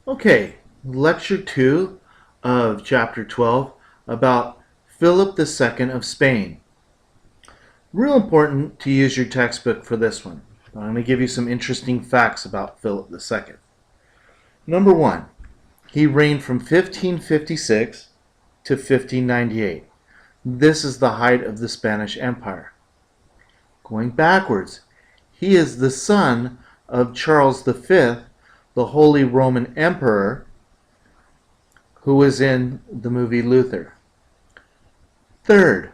Okay, lecture 2 of chapter 12 about Philip II of Spain. Real important to use your textbook for this one. I'm going to give you some interesting facts about Philip II. Number 1, he reigned from 1556 to 1598. This is the height of the Spanish Empire. Going backwards, he is the son of Charles V, the Holy Roman Emperor, who was in the movie Luther. Third,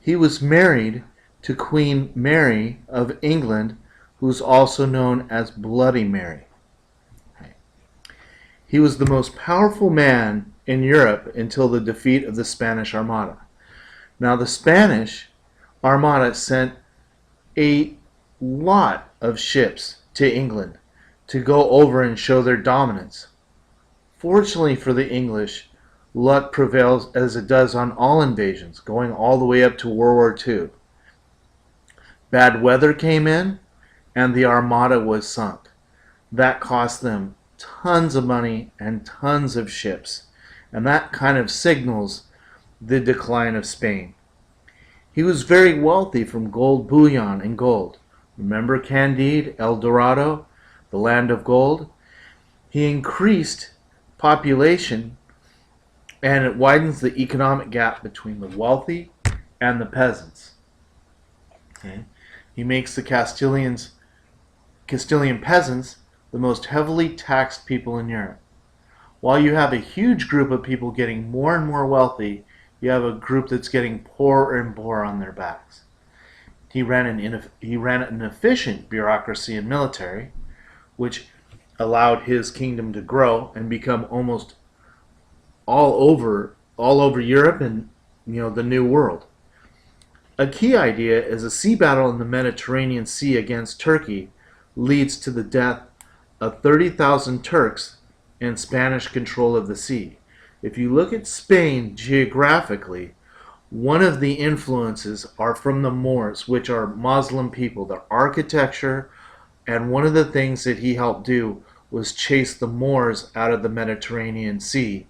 he was married to Queen Mary of England, who's also known as Bloody Mary. He was the most powerful man in Europe until the defeat of the Spanish Armada. Now, the Spanish Armada sent a lot of ships to England to go over and show their dominance. Fortunately for the English, luck prevails as it does on all invasions, going all the way up to World War II. Bad weather came in, and the Armada was sunk. That cost them tons of money and tons of ships, and that kind of signals the decline of Spain. He was very wealthy from gold bullion and gold. Remember Candide, El Dorado, the land of gold? He increased population, and it widens the economic gap between the wealthy and the peasants. Okay? He makes the Castilian peasants the most heavily taxed people in Europe. While you have a huge group of people getting more and more wealthy, you have a group that's getting poorer and poorer on their backs. He ran an efficient bureaucracy and military, which allowed his kingdom to grow and become almost all over Europe and the New World. A key idea is a sea battle in the Mediterranean Sea against Turkey leads to the death of 30,000 Turks and Spanish control of the sea. If you look at Spain geographically, one of the influences are from the Moors, which are Muslim people, their architecture, and one of the things that he helped do was chase the Moors out of the Mediterranean Sea,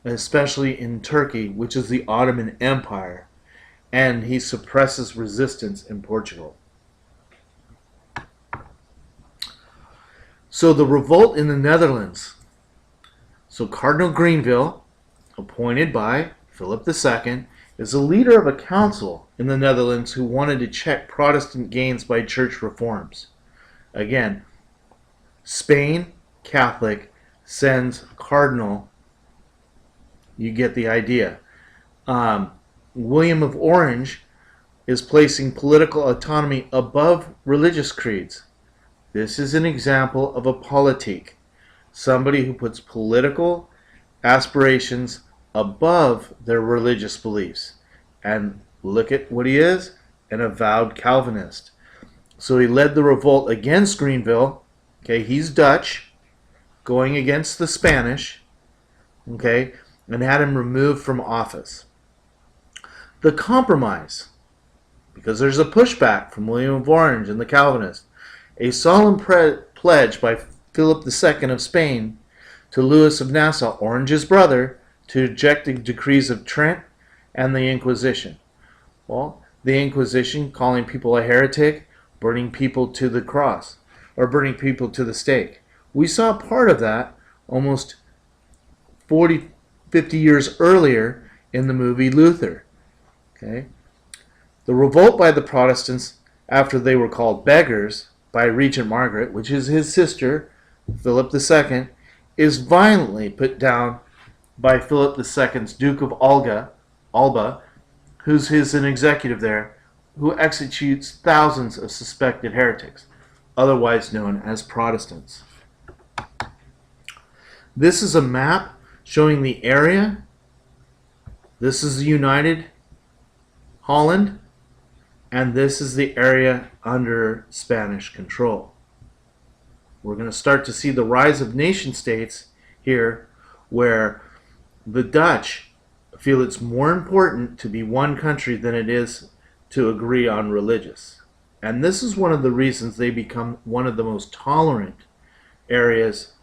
especially in Turkey, which is the Ottoman Empire, and he suppresses resistance in Portugal. So the revolt in the Netherlands. So Cardinal Grenville, appointed by Philip II, is a leader of a council in the Netherlands who wanted to check Protestant gains by church reforms. Again, Spain, Catholic, sends Cardinal. You get the idea. William of Orange is placing political autonomy above religious creeds. This is an example of a politique, somebody who puts political aspirations above their religious beliefs. And look at what he is, an avowed Calvinist. So he led the revolt against Grenville. Okay, he's Dutch, going against the Spanish, okay, and had him removed from office. The compromise, because there's a pushback from William of Orange and the Calvinists, a solemn pledge by Philip II of Spain to Louis of Nassau, Orange's brother, to reject the decrees of Trent and the Inquisition. Well, the Inquisition, calling people a heretic, burning people to the cross, or burning people to the stake. We saw part of that almost 50 years earlier in the movie Luther. Okay? The revolt by the Protestants, after they were called beggars by Regent Margaret, which is his sister, Philip II, is violently put down by Philip II's Duke of Alba, who's an executive there, who executes thousands of suspected heretics, otherwise known as Protestants. This is a map showing the area. This is the United Holland, and this is the area under Spanish control. We're going to start to see the rise of nation states here, where the Dutch feel it's more important to be one country than it is to agree on religious. And this is one of the reasons they become one of the most tolerant areas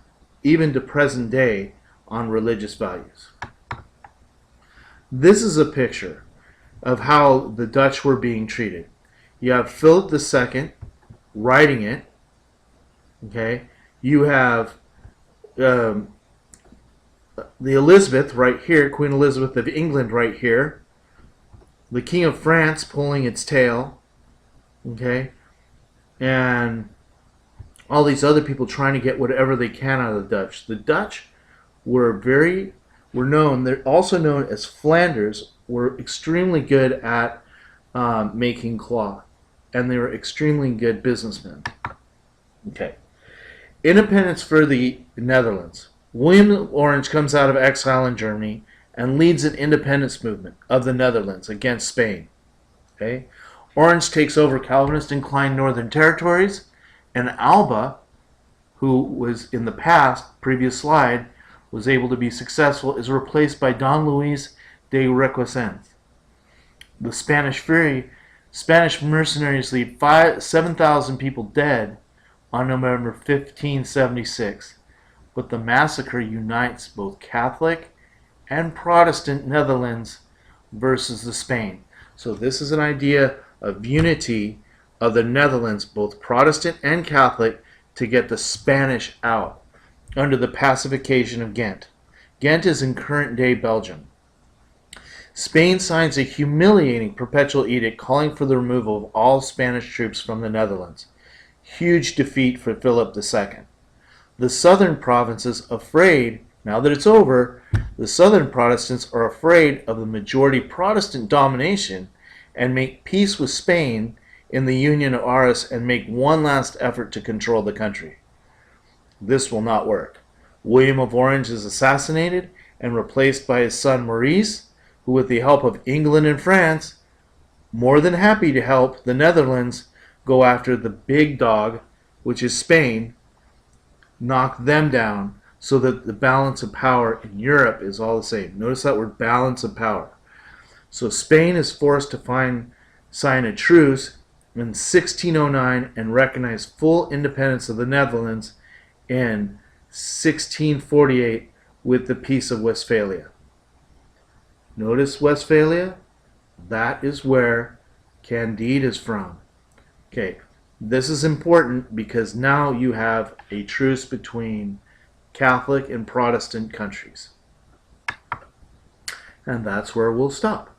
even to present day, on religious values. This is a picture of how the Dutch were being treated. You have Philip II writing it. Okay, you have the Elizabeth right here, Queen Elizabeth of England right here, the King of France pulling its tail, okay, and all these other people trying to get whatever they can out of the Dutch. The Dutch were known. They're also known as Flanders. Were extremely good at making cloth, and they were extremely good businessmen. Okay. Independence for the Netherlands. William of Orange comes out of exile in Germany and leads an independence movement of the Netherlands against Spain. Okay? Orange takes over Calvinist-inclined northern territories, and Alba, who was in the past, previous slide, was able to be successful, is replaced by Don Luis de Requesens. The Spanish mercenaries lead 7,000 people dead on November 1576, but the massacre unites both Catholic and Protestant Netherlands versus the Spain. So this is an idea of unity of the Netherlands, both Protestant and Catholic, to get the Spanish out under the pacification of Ghent. Ghent is in current-day Belgium. Spain signs a humiliating perpetual edict calling for the removal of all Spanish troops from the Netherlands. Huge defeat for Philip II. The southern provinces, afraid, now that it's over, the southern Protestants are afraid of the majority Protestant domination and make peace with Spain in the Union of Arras and make one last effort to control the country. This will not work. William of Orange is assassinated and replaced by his son Maurice, who with the help of England and France, more than happy to help the Netherlands go after the big dog, which is Spain, knock them down so that the balance of power in Europe is all the same. Notice that word, balance of power. So Spain is forced to sign a truce in 1609 and recognize full independence of the Netherlands in 1648 with the Peace of Westphalia. Notice Westphalia? That is where Candide is from. Okay, this is important because now you have a truce between Catholic and Protestant countries. And that's where we'll stop.